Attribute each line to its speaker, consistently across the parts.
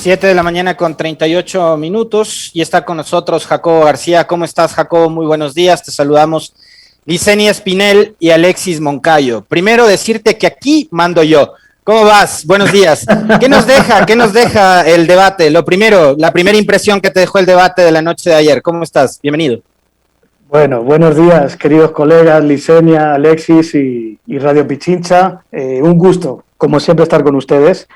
Speaker 1: 7 de la mañana con 38 minutos y está con nosotros Jacobo García. ¿Cómo estás, Jacobo? Muy buenos días, te saludamos Licenia Espinel y Alexis Moncayo. Primero decirte que aquí mando yo. ¿Cómo vas? Buenos días. ¿Qué nos deja el debate? Lo primero, la primera impresión que te dejó el debate de la noche de ayer. ¿Cómo estás? Bienvenido.
Speaker 2: Bueno, buenos días, queridos colegas, Licenia, Alexis y Radio Pichincha. Un gusto, como siempre, estar con ustedes.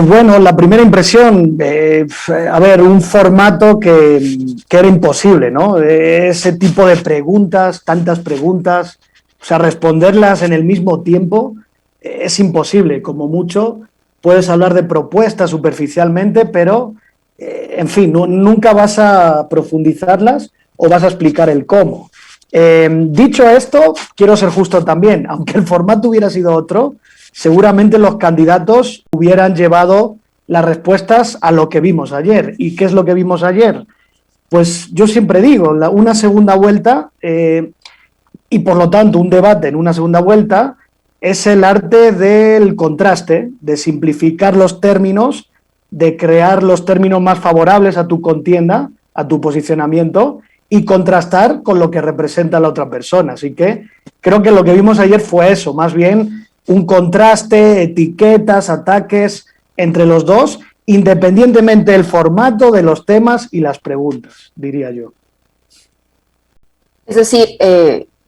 Speaker 2: Bueno, la primera impresión, un formato que era imposible, ¿no? Ese tipo de preguntas, tantas preguntas, o sea, responderlas en el mismo tiempo es imposible. Como mucho, puedes hablar de propuestas superficialmente, pero, en fin, nunca vas a profundizarlas o vas a explicar el cómo. Dicho esto, quiero ser justo también, aunque el formato hubiera sido otro, seguramente los candidatos hubieran llevado las respuestas a lo que vimos ayer. ¿Y qué es lo que vimos ayer? Pues yo siempre digo, una segunda vuelta, y por lo tanto un debate en una segunda vuelta, es el arte del contraste, de simplificar los términos, de crear los términos más favorables a tu contienda, a tu posicionamiento, y contrastar con lo que representa la otra persona. Así que creo que lo que vimos ayer fue eso, más bien un contraste, etiquetas, ataques entre los dos, independientemente del formato, de los temas y las preguntas, diría yo.
Speaker 3: Es decir,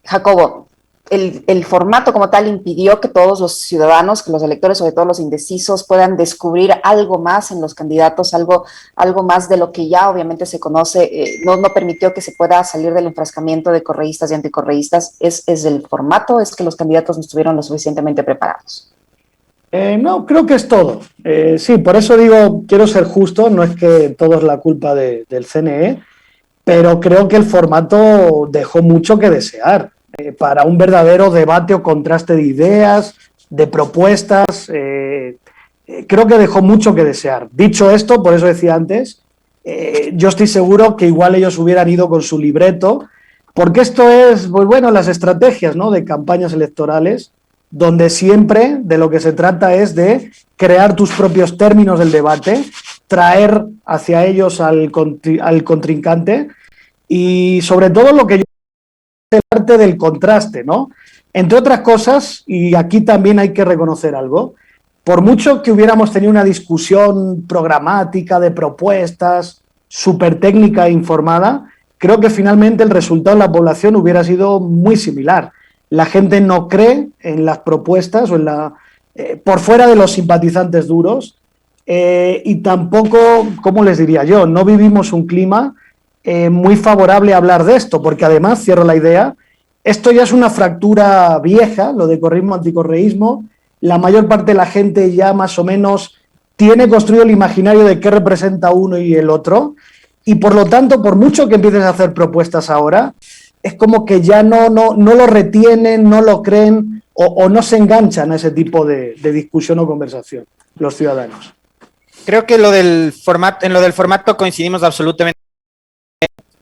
Speaker 3: Jacobo, el formato como tal impidió que todos los ciudadanos, que los electores, sobre todo los indecisos, puedan descubrir algo más en los candidatos, algo más de lo que ya obviamente se conoce. No permitió que se pueda salir del enfrascamiento de correístas y anticorreístas. ¿Es el formato? ¿Es que los candidatos no estuvieron lo suficientemente preparados?
Speaker 2: No, creo que es todo. Sí, por eso digo, quiero ser justo, no es que todo es la culpa del CNE, pero creo que el formato dejó mucho que desear. Para un verdadero debate o contraste de ideas, de propuestas, creo que dejó mucho que desear. Dicho esto, por eso decía antes, yo estoy seguro que igual ellos hubieran ido con su libreto, porque esto es, pues bueno, las estrategias, ¿no?, de campañas electorales, donde siempre de lo que se trata es de crear tus propios términos del debate, traer hacia ellos al contrincante y sobre todo lo que yo el arte del contraste, ¿no? Entre otras cosas, y aquí también hay que reconocer algo, por mucho que hubiéramos tenido una discusión programática de propuestas, súper técnica e informada, creo que finalmente el resultado en la población hubiera sido muy similar. La gente no cree en las propuestas o por fuera de los simpatizantes duros, y tampoco, ¿cómo les diría yo? No vivimos un clima muy favorable a hablar de esto, porque además, cierro la idea, esto ya es una fractura vieja, lo de correísmo-anticorreísmo, la mayor parte de la gente ya más o menos tiene construido el imaginario de qué representa uno y el otro, y por lo tanto, por mucho que empieces a hacer propuestas ahora, es como que ya no lo retienen, no lo creen o no se enganchan a ese tipo de discusión o conversación los ciudadanos.
Speaker 1: Creo que en lo del formato coincidimos absolutamente.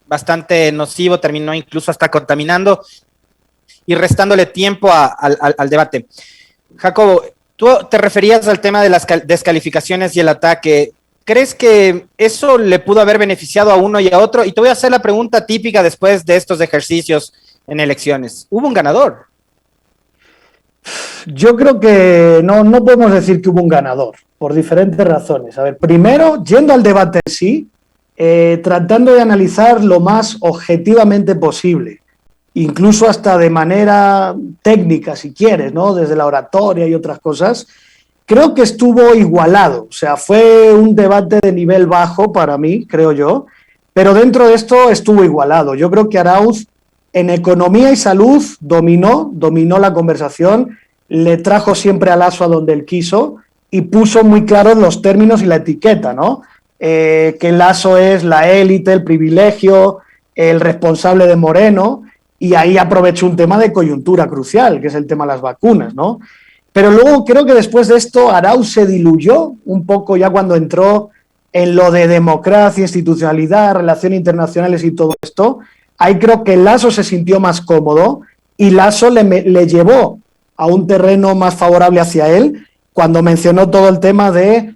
Speaker 1: Bastante nocivo, terminó incluso hasta contaminando y restándole tiempo al debate. Jacobo, tú te referías al tema de las descalificaciones y el ataque. ¿Crees que eso le pudo haber beneficiado a uno y a otro? Y te voy a hacer la pregunta típica después de estos ejercicios en elecciones. ¿Hubo un ganador?
Speaker 2: Yo creo que no podemos decir que hubo un ganador, por diferentes razones. A ver, primero, yendo al debate en sí, tratando de analizar lo más objetivamente posible, incluso hasta de manera técnica, si quieres, ¿no?, desde la oratoria y otras cosas, creo que estuvo igualado. O sea, fue un debate de nivel bajo para mí, creo yo, pero dentro de esto estuvo igualado. Yo creo que Arauz en economía y salud dominó la conversación, le trajo siempre a Lasso a donde él quiso y puso muy claros los términos y la etiqueta, ¿no? Que Lasso es la élite, el privilegio, el responsable de Moreno, y ahí aprovechó un tema de coyuntura crucial, que es el tema de las vacunas, ¿no? Pero luego creo que después de esto Arauz se diluyó un poco ya cuando entró en lo de democracia, institucionalidad, relaciones internacionales y todo esto. Ahí creo que Lasso se sintió más cómodo y Lasso le llevó a un terreno más favorable hacia él cuando mencionó todo el tema de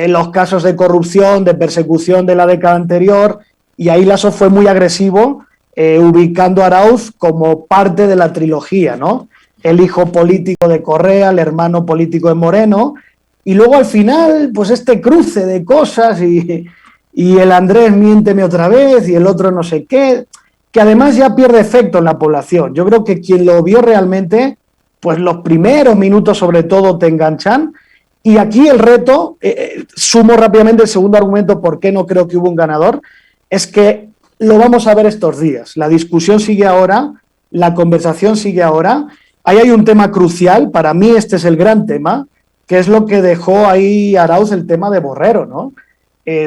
Speaker 2: los casos de corrupción, de persecución de la década anterior, y ahí Lasso fue muy agresivo, ubicando a Arauz como parte de la trilogía, ¿no? El hijo político de Correa, el hermano político de Moreno, y luego al final, pues este cruce de cosas y el Andrés miénteme otra vez y el otro no sé qué, que además ya pierde efecto en la población. Yo creo que quien lo vio realmente, pues los primeros minutos sobre todo te enganchan. Y aquí el reto, sumo rápidamente el segundo argumento por qué no creo que hubo un ganador, es que lo vamos a ver estos días. La discusión sigue ahora, la conversación sigue ahora. Ahí hay un tema crucial, para mí este es el gran tema, que es lo que dejó ahí Arauz el tema de Borrero, ¿no?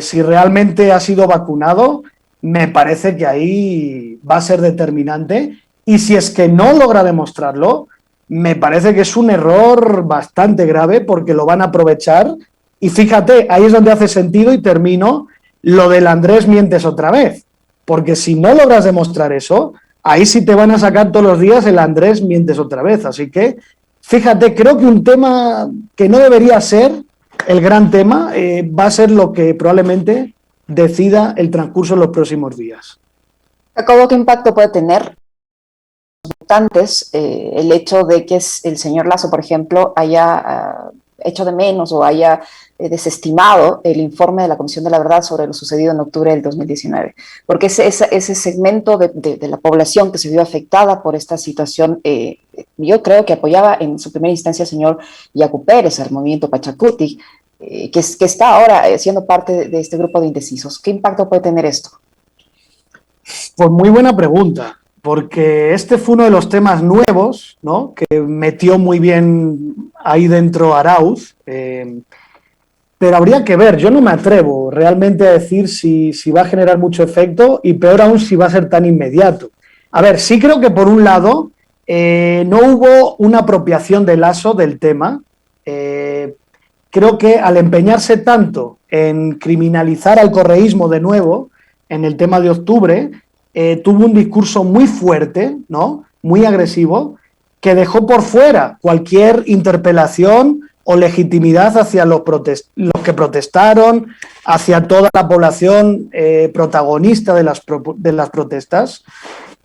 Speaker 2: Si realmente ha sido vacunado, me parece que ahí va a ser determinante. Y si es que no logra demostrarlo, me parece que es un error bastante grave porque lo van a aprovechar. Y fíjate, ahí es donde hace sentido y termino lo del Andrés mientes otra vez. Porque si no logras demostrar eso, ahí sí te van a sacar todos los días el Andrés mientes otra vez. Así que, fíjate, creo que un tema que no debería ser el gran tema va a ser lo que probablemente decida el transcurso de los próximos días.
Speaker 3: Jacobo, ¿qué impacto puede tener votantes el hecho de que el señor Lasso, por ejemplo, haya hecho de menos o haya desestimado el informe de la Comisión de la Verdad sobre lo sucedido en octubre del 2019? Porque ese segmento de la población que se vio afectada por esta situación, yo creo que apoyaba en su primera instancia al señor Yacu Pérez, al movimiento Pachacuti, que está ahora siendo parte de este grupo de indecisos. ¿Qué impacto puede tener esto?
Speaker 2: Pues muy buena pregunta, porque este fue uno de los temas nuevos, ¿no?, que metió muy bien ahí dentro Arauz, pero habría que ver, yo no me atrevo realmente a decir si va a generar mucho efecto y peor aún si va a ser tan inmediato. A ver, sí creo que por un lado no hubo una apropiación de Lasso del tema. Creo que al empeñarse tanto en criminalizar al correísmo de nuevo, en el tema de octubre, tuvo un discurso muy fuerte, ¿no?, muy agresivo, que dejó por fuera cualquier interpelación o legitimidad hacia los que protestaron, hacia toda la población protagonista de las protestas.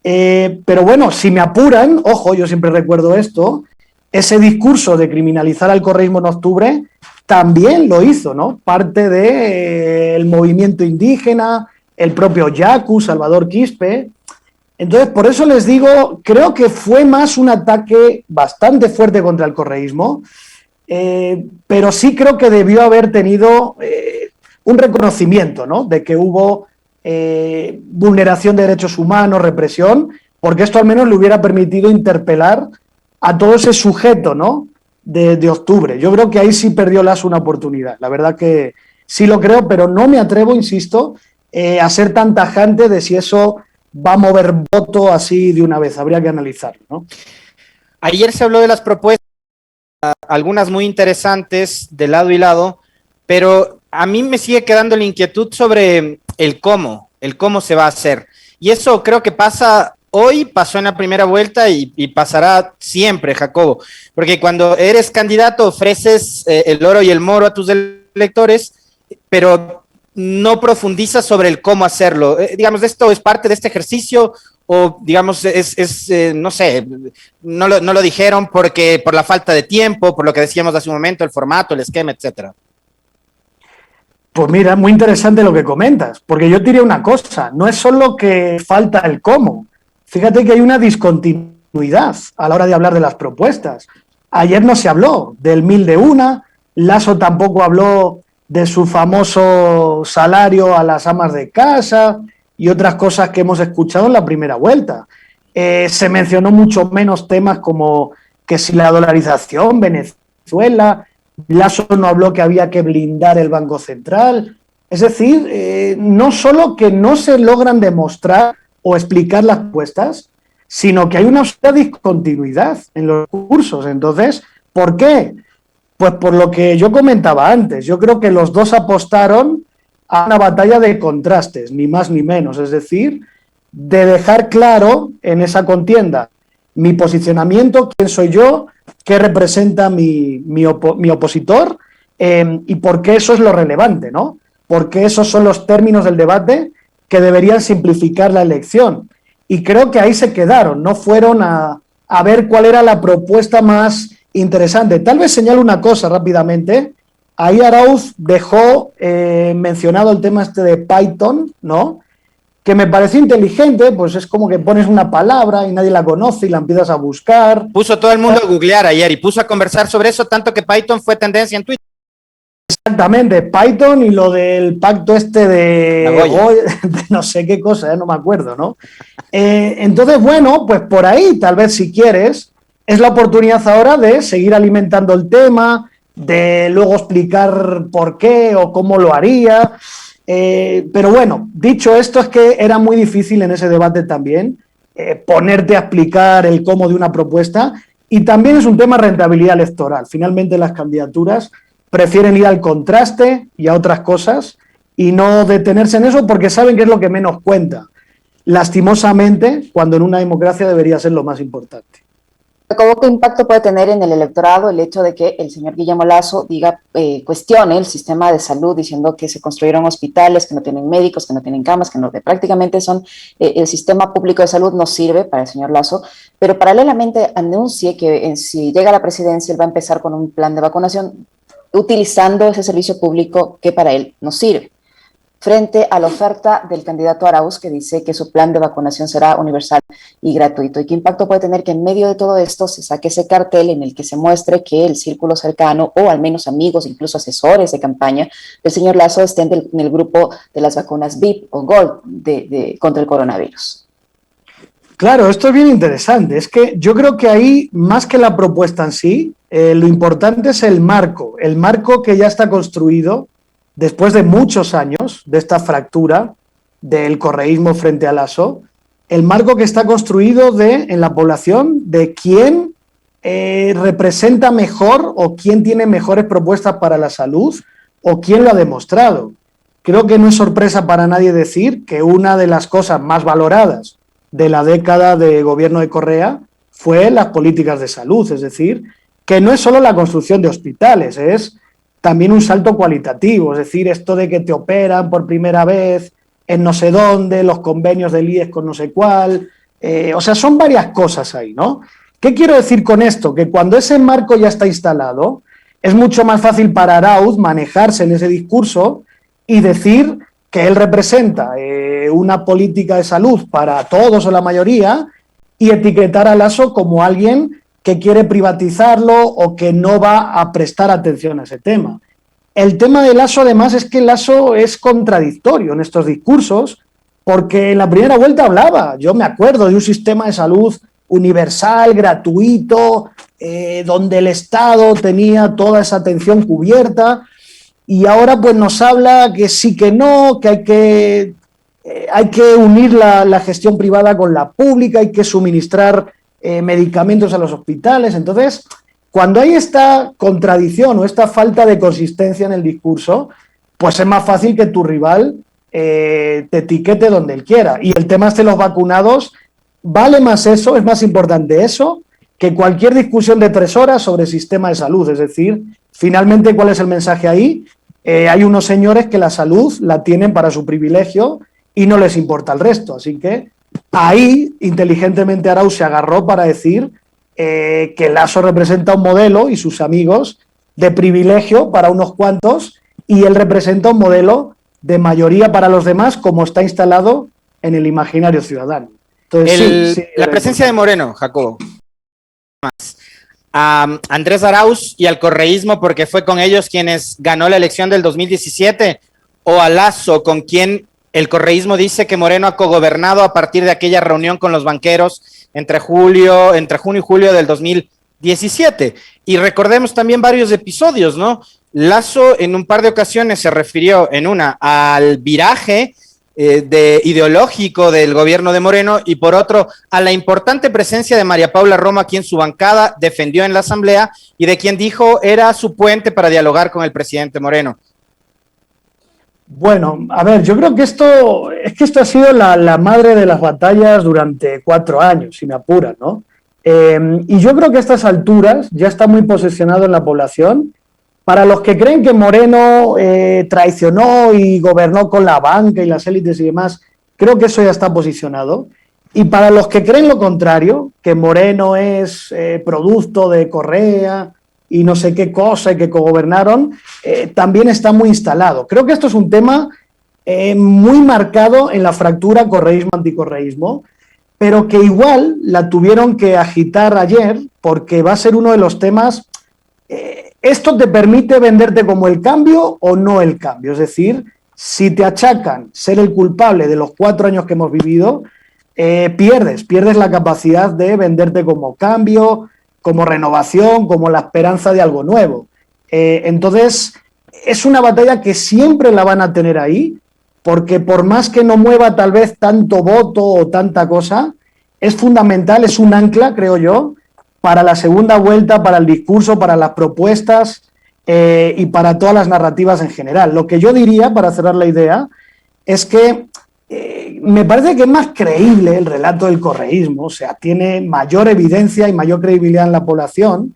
Speaker 2: Pero bueno, si me apuran, ojo, yo siempre recuerdo esto, ese discurso de criminalizar al correísmo en octubre también lo hizo, ¿no?, parte del movimiento indígena, el propio Yacu, Salvador Quispe. Entonces, por eso les digo, creo que fue más un ataque bastante fuerte contra el correísmo, pero sí creo que debió haber tenido un reconocimiento, ¿no?, de que hubo vulneración de derechos humanos, represión, porque esto al menos le hubiera permitido interpelar a todo ese sujeto, ¿no?, de octubre. Yo creo que ahí sí perdió Lasso una oportunidad. La verdad que sí lo creo, pero no me atrevo, insisto, a ser tan tajante de si eso va a mover voto así de una vez. Habría que analizarlo, ¿no?
Speaker 1: Ayer se habló de las propuestas, algunas muy interesantes de lado y lado, pero a mí me sigue quedando la inquietud sobre el cómo se va a hacer. Y eso creo que pasa hoy, pasó en la primera vuelta y pasará siempre, Jacobo, porque cuando eres candidato ofreces el oro y el moro a tus electores, pero no profundizas sobre el cómo hacerlo. Digamos, esto es parte de este ejercicio o, digamos, no sé, no lo dijeron porque por la falta de tiempo, por lo que decíamos hace un momento, el formato, el esquema, etcétera.
Speaker 2: Pues mira, muy interesante lo que comentas, porque yo diría una cosa, no es solo que falta el cómo, fíjate que hay una discontinuidad a la hora de hablar de las propuestas. Ayer no se habló del 1000 de una, Lasso tampoco habló de su famoso salario a las amas de casa y otras cosas que hemos escuchado en la primera vuelta. Se mencionó mucho menos temas como que si la dolarización, Venezuela, Lasso no habló que había que blindar el Banco Central. Es decir, no solo que no se logran demostrar o explicar las propuestas, sino que hay una discontinuidad en los cursos. Entonces, ¿por qué? Pues por lo que yo comentaba antes, yo creo que los dos apostaron a una batalla de contrastes, ni más ni menos, es decir, de dejar claro en esa contienda mi posicionamiento, quién soy yo, qué representa mi opositor y por qué eso es lo relevante, ¿no? Porque esos son los términos del debate que deberían simplificar la elección. Y creo que ahí se quedaron, no fueron a ver cuál era la propuesta más interesante. Tal vez señalo una cosa rápidamente. Ahí Arauz dejó mencionado el tema este de Python, ¿no? Que me pareció inteligente, pues es como que pones una palabra y nadie la conoce y la empiezas a buscar.
Speaker 1: Puso todo el mundo a googlear ayer y puso a conversar sobre eso, tanto que Python fue tendencia en Twitter.
Speaker 2: Exactamente, Python y lo del pacto este
Speaker 1: de
Speaker 2: no sé qué cosa, no me acuerdo, ¿no? Entonces, bueno, pues por ahí, tal vez si quieres, es la oportunidad ahora de seguir alimentando el tema, de luego explicar por qué o cómo lo haría. Pero bueno, dicho esto, es que era muy difícil en ese debate también ponerte a explicar el cómo de una propuesta, y también es un tema de rentabilidad electoral. Finalmente las candidaturas prefieren ir al contraste y a otras cosas y no detenerse en eso porque saben que es lo que menos cuenta. Lastimosamente, cuando en una democracia debería ser lo más importante.
Speaker 3: ¿Qué impacto puede tener en el electorado el hecho de que el señor Guillermo Lasso cuestione el sistema de salud diciendo que se construyeron hospitales, que no tienen médicos, que no tienen camas, que prácticamente el sistema público de salud no sirve para el señor Lasso, pero paralelamente anuncie que si llega a la presidencia él va a empezar con un plan de vacunación utilizando ese servicio público que para él no sirve? Frente a la oferta del candidato Arauz, que dice que su plan de vacunación será universal y gratuito. ¿Y qué impacto puede tener que en medio de todo esto se saque ese cartel en el que se muestre que el círculo cercano, o al menos amigos, incluso asesores de campaña del señor Lasso, estén en el grupo de las vacunas VIP o Gold contra el coronavirus?
Speaker 2: Claro, esto es bien interesante. Es que yo creo que ahí, más que la propuesta en sí, lo importante es el marco que ya está construido después de muchos años de esta fractura del correísmo frente a Lasso, el marco que está construido en la población de quién representa mejor o quién tiene mejores propuestas para la salud o quién lo ha demostrado. Creo que no es sorpresa para nadie decir que una de las cosas más valoradas de la década de gobierno de Correa fue las políticas de salud, es decir, que no es solo la construcción de hospitales, es también un salto cualitativo, es decir, esto de que te operan por primera vez en no sé dónde, los convenios del IES con no sé cuál, o sea, son varias cosas ahí, ¿no? ¿Qué quiero decir con esto? Que cuando ese marco ya está instalado, es mucho más fácil para Arauz manejarse en ese discurso y decir que él representa una política de salud para todos o la mayoría y etiquetar a Lasso como alguien que quiere privatizarlo o que no va a prestar atención a ese tema. El tema de Lasso, además, es que Lasso es contradictorio en estos discursos, porque en la primera vuelta hablaba, yo me acuerdo de un sistema de salud universal, gratuito, donde el Estado tenía toda esa atención cubierta, y ahora pues nos habla que sí, que no, que hay que unir la gestión privada con la pública, hay que suministrar medicamentos a los hospitales. Entonces, cuando hay esta contradicción o esta falta de consistencia en el discurso, pues es más fácil que tu rival te etiquete donde él quiera. Y el tema de los vacunados, vale más eso, es más importante eso, que cualquier discusión de 3 horas sobre el sistema de salud. Es decir, finalmente, ¿cuál es el mensaje ahí? Hay unos señores que la salud la tienen para su privilegio y no les importa el resto. Así que ahí, inteligentemente, Arauz se agarró para decir que Lasso representa un modelo y sus amigos de privilegio para unos cuantos y él representa un modelo de mayoría para los demás, como está instalado en el imaginario ciudadano. Entonces,
Speaker 1: la presencia de Moreno, Jacobo, a Andrés Arauz y al correísmo, porque fue con ellos quienes ganó la elección del 2017, o a Lasso, con quien el correísmo dice que Moreno ha cogobernado a partir de aquella reunión con los banqueros entre junio y julio del 2017. Y recordemos también varios episodios, ¿no? Lasso en un par de ocasiones se refirió, en una, al viraje ideológico del gobierno de Moreno, y por otro, a la importante presencia de María Paula Romo, quien su bancada defendió en la asamblea y de quien dijo era su puente para dialogar con el presidente Moreno.
Speaker 2: Bueno, a ver, yo creo que esto ha sido la madre de las batallas durante 4 años, si me apuran, ¿no? Y yo creo que a estas alturas ya está muy posesionado en la población Para los que creen que Moreno traicionó y gobernó con la banca y las élites y demás, creo que eso ya está posicionado. Y para los que creen lo contrario, que Moreno es producto de Correa y no sé qué cosa y que cogobernaron, también está muy instalado. Creo que esto es un tema muy marcado en la fractura correísmo-anticorreísmo, pero que igual la tuvieron que agitar ayer porque va a ser uno de los temas. ¿Esto te permite venderte como el cambio o no el cambio? Es decir, si te achacan ser el culpable de los 4 años que hemos vivido, pierdes la capacidad de venderte como cambio, como renovación, como la esperanza de algo nuevo. Entonces, es una batalla que siempre la van a tener ahí, porque por más que no mueva tal vez tanto voto o tanta cosa, es fundamental, es un ancla, creo yo, para la segunda vuelta, para el discurso, para las propuestas y para todas las narrativas en general. Lo que yo diría, para cerrar la idea, es que me parece que es más creíble el relato del correísmo, o sea, tiene mayor evidencia y mayor credibilidad en la población,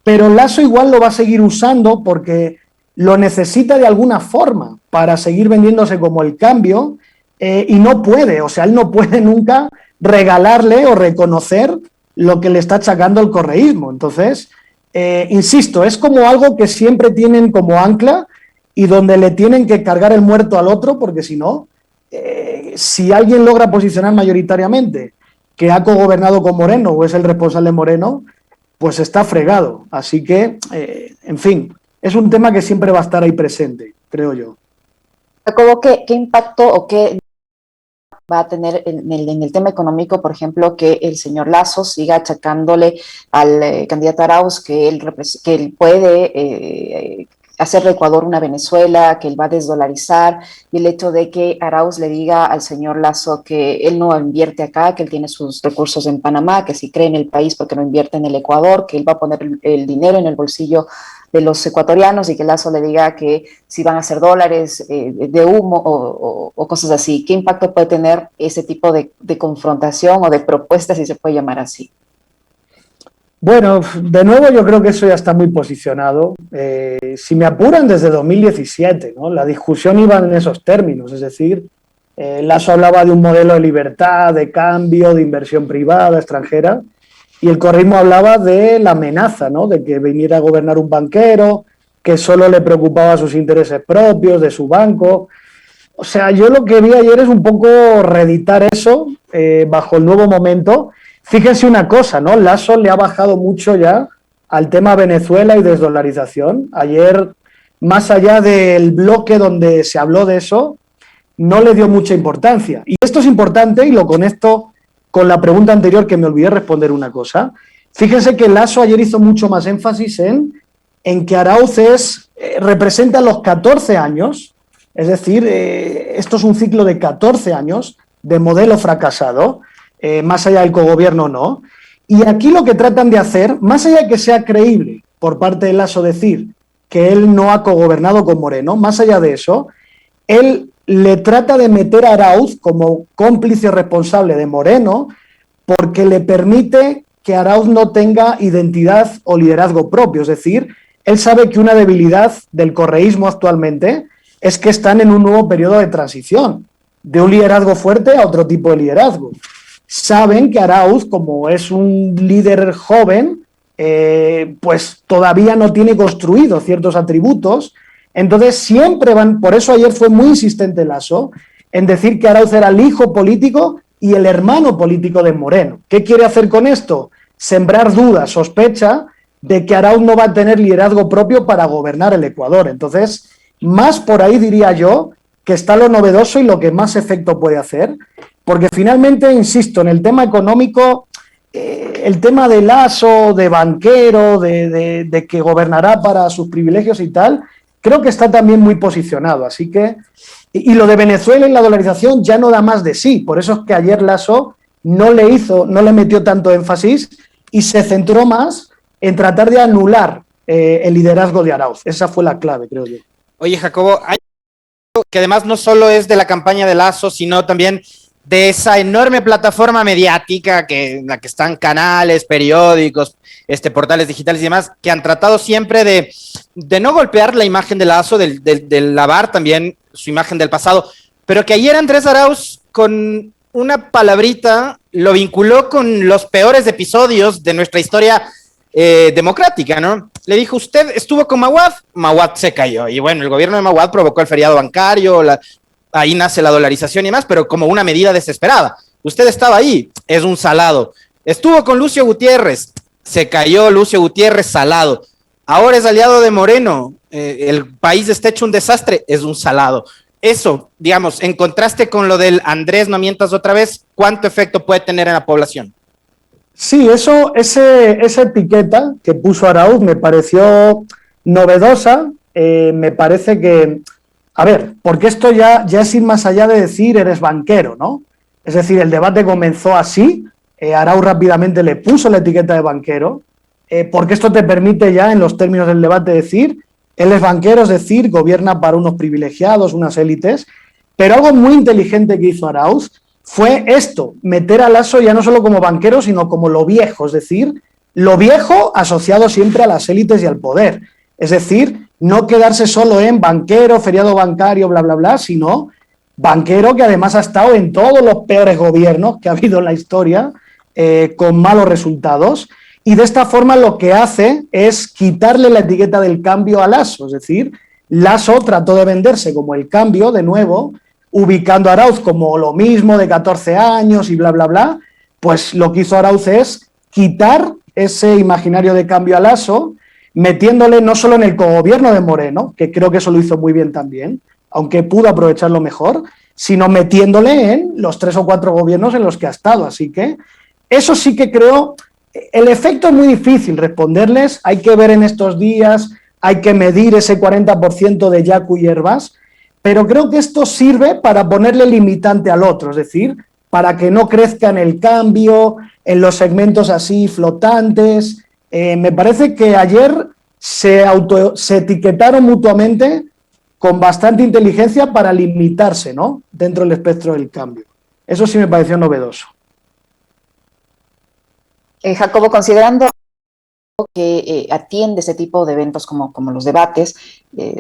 Speaker 2: pero Lasso igual lo va a seguir usando porque lo necesita de alguna forma para seguir vendiéndose como el cambio y no puede, o sea, él no puede nunca regalarle o reconocer lo que le está achacando el correísmo. Entonces, insisto, es como algo que siempre tienen como ancla y donde le tienen que cargar el muerto al otro, porque si no, si alguien logra posicionar mayoritariamente que ha cogobernado con Moreno o es el responsable Moreno, pues está fregado. Así que, en fin, es un tema que siempre va a estar ahí presente, creo yo.
Speaker 3: Jacobo, ¿qué impacto o qué va a tener en el tema económico, por ejemplo, que el señor Lasso siga achacándole al candidato Arauz que él puede hacer de Ecuador una Venezuela, que él va a desdolarizar, y el hecho de que Arauz le diga al señor Lasso que él no invierte acá, que él tiene sus recursos en Panamá, que si cree en el país porque no invierte en el Ecuador, que él va a poner el dinero en el bolsillo de los ecuatorianos y que Lasso le diga que si van a ser dólares de humo o cosas así. ¿Qué impacto puede tener ese tipo de confrontación o de propuesta, si se puede llamar así?
Speaker 2: Bueno, de nuevo yo creo que eso ya está muy posicionado. Si me apuran, desde 2017, ¿no? La discusión iba en esos términos, es decir, Lasso hablaba de un modelo de libertad, de cambio, de inversión privada, extranjera, y el correísmo hablaba de la amenaza, ¿no? De que viniera a gobernar un banquero, que solo le preocupaba sus intereses propios, de su banco. O sea, yo lo que vi ayer es un poco reeditar eso bajo el nuevo momento. Fíjense una cosa, ¿no? Lasso le ha bajado mucho ya al tema Venezuela y desdolarización. Ayer, más allá del bloque donde se habló de eso, no le dio mucha importancia. Y esto es importante y lo conecto con la pregunta anterior que me olvidé responder una cosa. Fíjense que Lasso ayer hizo mucho más énfasis en que Arauz representa los 14 años, es decir, esto es un ciclo de 14 años de modelo fracasado, más allá del cogobierno no. Y aquí lo que tratan de hacer, más allá de que sea creíble por parte de Lasso decir que él no ha cogobernado con Moreno, más allá de eso, él le trata de meter a Arauz como cómplice responsable de Moreno porque le permite que Arauz no tenga identidad o liderazgo propio. Es decir, él sabe que una debilidad del correísmo actualmente es que están en un nuevo periodo de transición, de un liderazgo fuerte a otro tipo de liderazgo. Saben que Arauz, como es un líder joven, pues todavía no tiene construido ciertos atributos. Entonces siempre van, por eso ayer fue muy insistente Lasso en decir que Arauz era el hijo político y el hermano político de Moreno. ¿Qué quiere hacer con esto? Sembrar dudas, sospecha de que Arauz no va a tener liderazgo propio para gobernar el Ecuador. Entonces, más por ahí diría yo que está lo novedoso y lo que más efecto puede hacer, porque finalmente, insisto, en el tema económico, el tema de Lasso, de banquero, de que gobernará para sus privilegios y tal, creo que está también muy posicionado. Así que, y lo de Venezuela y la dolarización ya no da más de sí. Por eso es que ayer Lasso no le metió tanto énfasis y se centró más en tratar de anular el liderazgo de Arauz. Esa fue la clave, creo yo.
Speaker 1: Oye, Jacobo, hay algo que además no solo es de la campaña de Lasso, sino también de esa enorme plataforma mediática en la que están canales, periódicos, portales digitales y demás, que han tratado siempre de no golpear la imagen de Lazo, de lavar también su imagen del pasado, pero que ayer Andrés Arauz, con una palabrita, lo vinculó con los peores episodios de nuestra historia democrática, ¿no? Le dijo, usted estuvo con Maguad, Maguad se cayó, y bueno, el gobierno de Maguad provocó el feriado bancario, ahí nace la dolarización y demás, pero como una medida desesperada. Usted estaba ahí, es un salado. Estuvo con Lucio Gutiérrez, se cayó Lucio Gutiérrez, salado. Ahora es aliado de Moreno, el país está hecho un desastre, es un salado. Eso, digamos, en contraste con lo del Andrés, no mientas otra vez, ¿cuánto efecto puede tener en la población?
Speaker 2: Sí, esa etiqueta que puso Arauz me pareció novedosa, me parece que, a ver, porque esto ya es ir más allá de decir eres banquero, ¿no? Es decir, el debate comenzó así, Arauz rápidamente le puso la etiqueta de banquero, porque esto te permite ya en los términos del debate decir, él es banquero, es decir, gobierna para unos privilegiados, unas élites, pero algo muy inteligente que hizo Arauz fue esto, meter a Lasso ya no solo como banquero, sino como lo viejo, es decir, lo viejo asociado siempre a las élites y al poder. Es decir, no quedarse solo en banquero, feriado bancario, bla, bla, bla, sino banquero que además ha estado en todos los peores gobiernos que ha habido en la historia, con malos resultados, y de esta forma lo que hace es quitarle la etiqueta del cambio a Lasso, es decir, Lasso trató de venderse como el cambio de nuevo, ubicando a Arauz como lo mismo de 14 años y bla, bla, bla, pues lo que hizo Arauz es quitar ese imaginario de cambio a Lasso, metiéndole no solo en el cogobierno de Moreno, que creo que eso lo hizo muy bien también, aunque pudo aprovecharlo mejor, sino metiéndole en los 3 o 4 gobiernos en los que ha estado. Así que eso sí que creo, el efecto es muy difícil responderles, hay que ver en estos días, hay que medir ese 40% de Yacu y Hervás, pero creo que esto sirve para ponerle limitante al otro, es decir, para que no crezca en el cambio, en los segmentos así flotantes. Me parece que ayer se etiquetaron mutuamente con bastante inteligencia para limitarse, ¿no?, dentro del espectro del cambio. Eso sí me pareció novedoso.
Speaker 3: Jacobo, considerando que atiende ese tipo de eventos como los debates,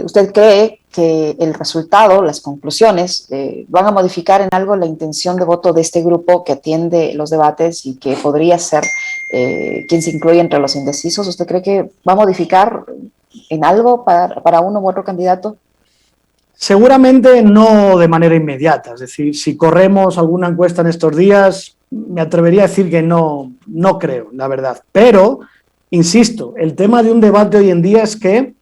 Speaker 3: ¿usted cree que el resultado, las conclusiones, van a modificar en algo la intención de voto de este grupo que atiende los debates y que podría ser quien se incluye entre los indecisos? ¿Usted cree que va a modificar en algo para uno u otro candidato?
Speaker 2: Seguramente no de manera inmediata, es decir, si corremos alguna encuesta en estos días, me atrevería a decir que no creo, la verdad. Pero, insisto, el tema de un debate hoy en día es que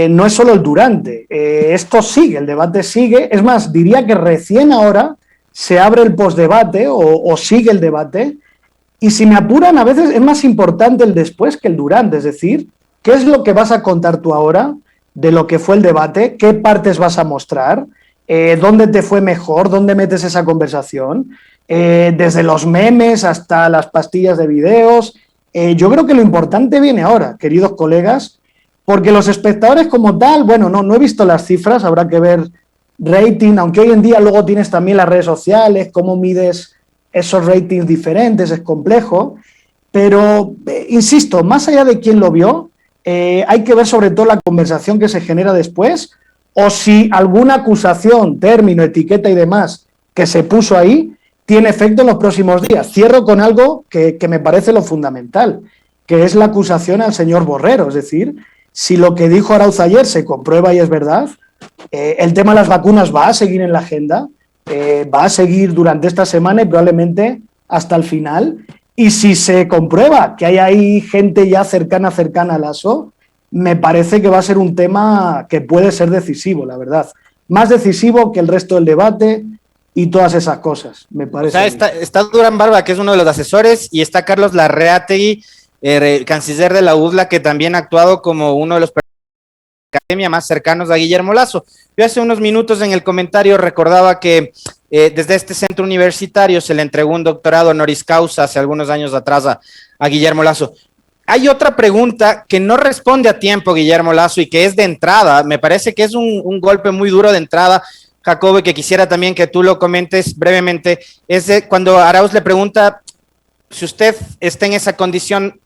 Speaker 2: no es solo el durante, esto sigue, el debate sigue, es más, diría que recién ahora se abre el postdebate o sigue el debate, y si me apuran, a veces es más importante el después que el durante, es decir, ¿qué es lo que vas a contar tú ahora de lo que fue el debate? ¿Qué partes vas a mostrar? ¿Dónde te fue mejor? ¿Dónde metes esa conversación? Desde los memes hasta las pastillas de videos. Yo creo que lo importante viene ahora, queridos colegas, porque los espectadores como tal, bueno, no he visto las cifras, habrá que ver rating, aunque hoy en día luego tienes también las redes sociales, cómo mides esos ratings diferentes, es complejo, pero insisto, más allá de quién lo vio, hay que ver sobre todo la conversación que se genera después, o si alguna acusación, término, etiqueta y demás que se puso ahí, tiene efecto en los próximos días. Cierro con algo que me parece lo fundamental, que es la acusación al señor Borrero, es decir, si lo que dijo Arauz ayer se comprueba y es verdad, el tema de las vacunas va a seguir en la agenda, va a seguir durante esta semana y probablemente hasta el final, y si se comprueba que hay ahí gente ya cercana a Lasso, me parece que va a ser un tema que puede ser decisivo, la verdad, más decisivo que el resto del debate y todas esas cosas, me parece.
Speaker 1: O sea, está Durán Barba, que es uno de los asesores, y está Carlos Larreategui, canciller de la UDLA, que también ha actuado como uno de los academia más cercanos a Guillermo Lasso. Yo hace unos minutos en el comentario recordaba que desde este centro universitario se le entregó un doctorado honoris causa hace algunos años atrás a Guillermo Lasso. Hay otra pregunta que no responde a tiempo Guillermo Lasso y que es de entrada, me parece que es un golpe muy duro de entrada, Jacobo, y que quisiera también que tú lo comentes brevemente, es de cuando Arauz le pregunta si usted está en esa condición,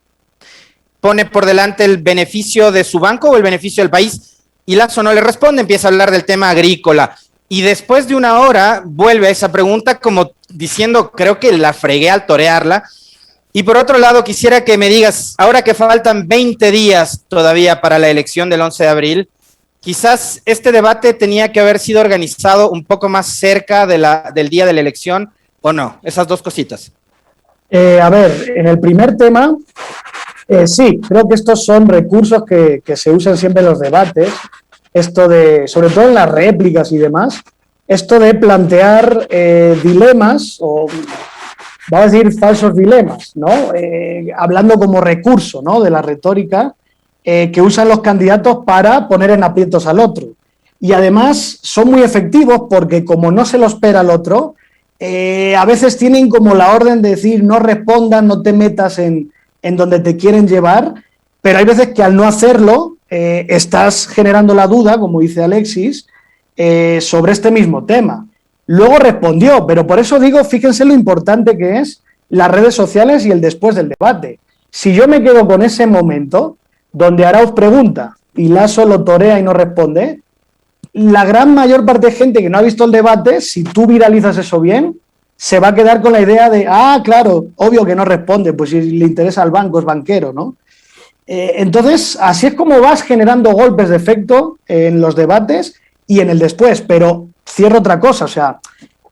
Speaker 1: pone por delante el beneficio de su banco o el beneficio del país, y Lazo no le responde, empieza a hablar del tema agrícola, y después de una hora vuelve a esa pregunta como diciendo, creo que la fregué al torearla. Y por otro lado, quisiera que me digas, ahora que faltan 20 días todavía para la elección del 11 de abril, quizás este debate tenía que haber sido organizado un poco más cerca del día de la elección, ¿o no? Esas dos cositas.
Speaker 2: A ver, en el primer tema, sí, creo que estos son recursos que se usan siempre en los debates, esto de, sobre todo en las réplicas y demás, esto de plantear dilemas o, vamos a decir, falsos dilemas, ¿no? Hablando como recurso, ¿no?, de la retórica que usan los candidatos para poner en aprietos al otro. Y además son muy efectivos porque como no se lo espera al otro, a veces tienen como la orden de decir no respondas, no te metas en donde te quieren llevar, pero hay veces que al no hacerlo estás generando la duda, como dice Alexis, sobre este mismo tema. Luego respondió, pero por eso digo, fíjense lo importante que es las redes sociales y el después del debate. Si yo me quedo con ese momento donde Arauz pregunta y Lasso lo torea y no responde, la gran mayor parte de gente que no ha visto el debate, si tú viralizas eso bien, se va a quedar con la idea de, claro, obvio que no responde, pues si le interesa al banco, es banquero, ¿no? Entonces, así es como vas generando golpes de efecto en los debates y en el después, pero cierro otra cosa, o sea,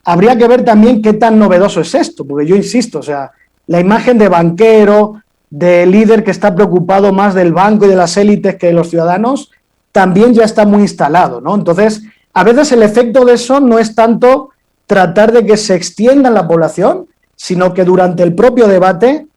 Speaker 2: habría que ver también qué tan novedoso es esto, porque yo insisto, o sea, la imagen de banquero, de líder que está preocupado más del banco y de las élites que de los ciudadanos, también ya está muy instalado, ¿no? Entonces, a veces el efecto de eso no es tanto tratar de que se extienda en la población, sino que durante el propio debate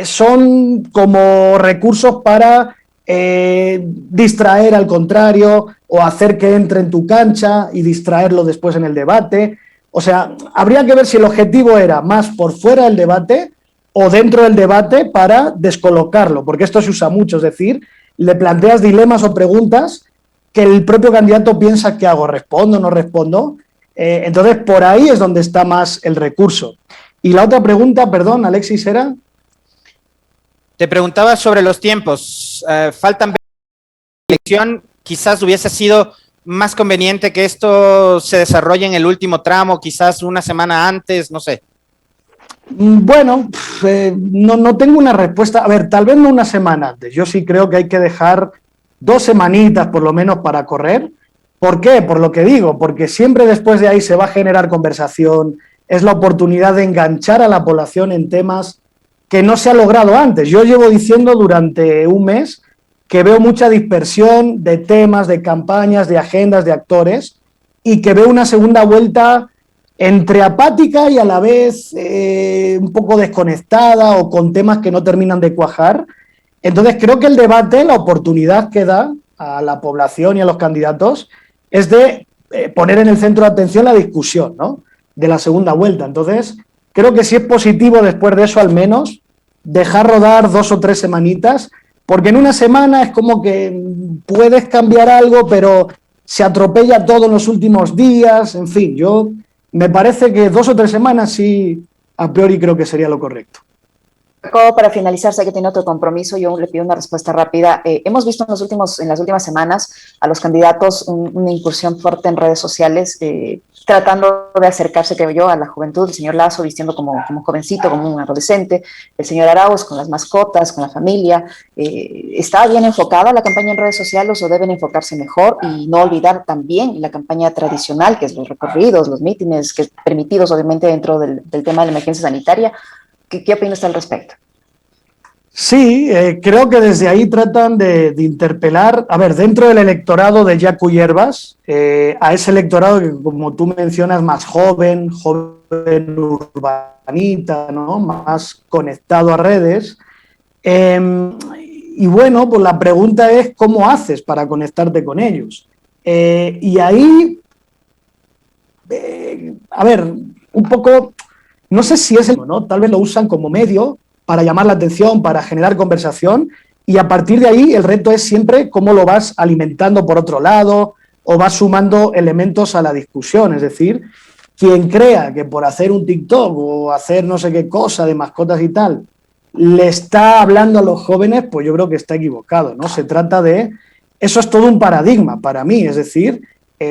Speaker 2: son como recursos para distraer al contrario o hacer que entre en tu cancha y distraerlo después en el debate. O sea, habría que ver si el objetivo era más por fuera del debate o dentro del debate para descolocarlo, porque esto se usa mucho, es decir, le planteas dilemas o preguntas que el propio candidato piensa, ¿qué hago? ¿Respondo o no respondo? Entonces, por ahí es donde está más el recurso. Y la otra pregunta, perdón, Alexis, ¿era?
Speaker 1: Te preguntaba sobre los tiempos. Faltan 20 elección, quizás hubiese sido más conveniente que esto se desarrolle en el último tramo, quizás una semana antes, no sé.
Speaker 2: Bueno, no tengo una respuesta. A ver, tal vez no una semana antes. Yo sí creo que hay que dejar 2 semanitas por lo menos para correr. ¿Por qué? Por lo que digo, porque siempre después de ahí se va a generar conversación, es la oportunidad de enganchar a la población en temas que no se ha logrado antes. Yo llevo diciendo durante un mes que veo mucha dispersión de temas, de campañas, de agendas, de actores, y que veo una segunda vuelta entre apática y a la vez un poco desconectada o con temas que no terminan de cuajar. Entonces creo que el debate, la oportunidad que da a la población y a los candidatos es de poner en el centro de atención la discusión, ¿no?, de la segunda vuelta. Entonces creo que sí es positivo después de eso al menos dejar rodar 2 o 3 semanitas, porque en una semana es como que puedes cambiar algo, pero se atropella todo en los últimos días, en fin, me parece que 2 o 3 semanas sí, a priori creo que sería lo correcto.
Speaker 3: Para finalizar, sé que tiene otro compromiso, yo le pido una respuesta rápida. Hemos visto en las últimas semanas a los candidatos una incursión fuerte en redes sociales, tratando de acercarse, creo yo, a la juventud. El señor Lasso vistiendo como jovencito, como un adolescente, el señor Arauz con las mascotas, con la familia. ¿Está bien enfocada la campaña en redes sociales o deben enfocarse mejor? Y no olvidar también la campaña tradicional, que es los recorridos, los mítines, que permitidos obviamente dentro del tema de la emergencia sanitaria. ¿Qué opina usted al respecto?
Speaker 2: Sí, creo que desde ahí tratan de interpelar, a ver, dentro del electorado de Yacu Hierbas, a ese electorado que, como tú mencionas, más joven urbanita, ¿no?, más conectado a redes. Y bueno, pues la pregunta es ¿cómo haces para conectarte con ellos? Y ahí, a ver, un poco, no sé si es ¿no? Tal vez lo usan como medio para llamar la atención, para generar conversación, y a partir de ahí el reto es siempre cómo lo vas alimentando por otro lado, o vas sumando elementos a la discusión. Es decir, quien crea que por hacer un TikTok o hacer no sé qué cosa de mascotas y tal, le está hablando a los jóvenes, pues yo creo que está equivocado, ¿no? Se trata de... Eso es todo un paradigma para mí, es decir,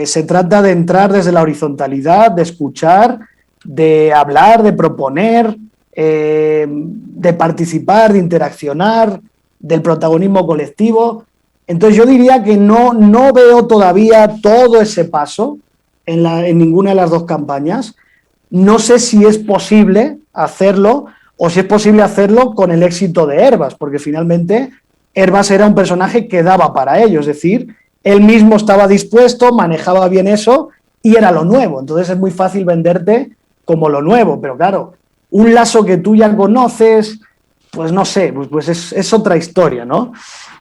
Speaker 2: se trata de entrar desde la horizontalidad, de escuchar, de hablar, de proponer, de participar, de interaccionar, del protagonismo colectivo. Entonces yo diría que no veo todavía todo ese paso en ninguna de las dos campañas. No sé si es posible hacerlo o si es posible hacerlo con el éxito de Hervas, porque finalmente Hervas era un personaje que daba para ello, es decir, él mismo estaba dispuesto, manejaba bien eso y era lo nuevo. Entonces es muy fácil venderte como lo nuevo, pero claro, un Lasso que tú ya conoces, pues no sé, pues es otra historia, ¿no?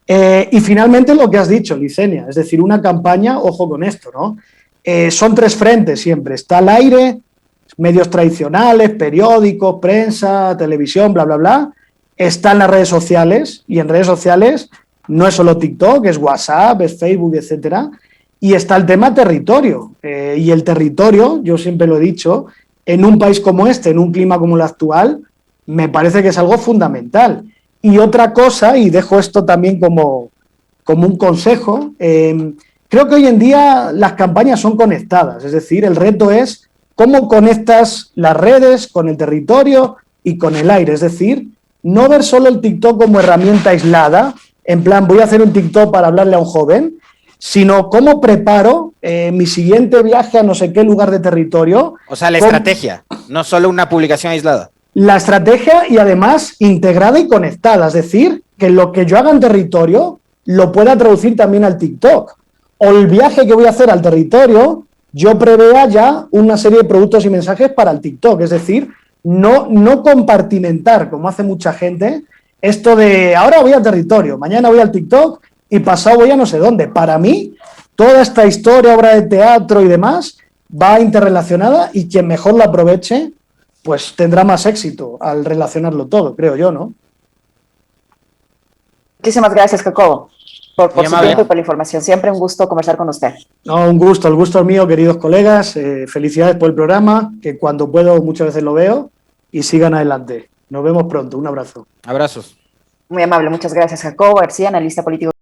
Speaker 2: Y finalmente lo que has dicho, Licenia, es decir, una campaña, ojo con esto, ¿no? Son tres frentes siempre, está al aire, medios tradicionales, periódicos, prensa, televisión, bla, bla, bla, está en las redes sociales, y en redes sociales no es solo TikTok, es WhatsApp, es Facebook, etcétera, y está el tema territorio, y el territorio, yo siempre lo he dicho, en un país como este, en un clima como el actual, me parece que es algo fundamental. Y otra cosa, y dejo esto también como un consejo, creo que hoy en día las campañas son conectadas, es decir, el reto es cómo conectas las redes con el territorio y con el aire, es decir, no ver solo el TikTok como herramienta aislada, en plan voy a hacer un TikTok para hablarle a un joven, sino cómo preparo mi siguiente viaje a no sé qué lugar de territorio.
Speaker 1: O sea, la estrategia, no solo una publicación aislada.
Speaker 2: La estrategia y además integrada y conectada, es decir, que lo que yo haga en territorio lo pueda traducir también al TikTok. O el viaje que voy a hacer al territorio, yo prevea ya una serie de productos y mensajes para el TikTok, es decir, no compartimentar, como hace mucha gente, esto de ahora voy al territorio, mañana voy al TikTok y pasado voy a no sé dónde. Para mí, toda esta historia, obra de teatro y demás, va interrelacionada y quien mejor la aproveche, pues tendrá más éxito al relacionarlo todo, creo yo, ¿no?
Speaker 3: Muchísimas gracias, Jacobo, por su
Speaker 1: amable.
Speaker 3: tiempo y por la información. Siempre un gusto conversar con usted.
Speaker 2: No, un gusto, el gusto es mío, queridos colegas. Felicidades por el programa, que cuando puedo muchas veces lo veo, y sigan adelante. Nos vemos pronto. Un abrazo.
Speaker 1: Abrazos.
Speaker 3: Muy amable, muchas gracias, Jacobo García, analista político.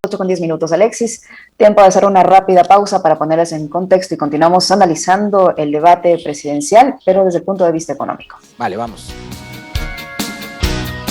Speaker 3: 8:10, Alexis. Tiempo de hacer una rápida pausa para ponerles en contexto y continuamos analizando el debate presidencial, pero desde el punto de vista económico.
Speaker 1: Vale, vamos.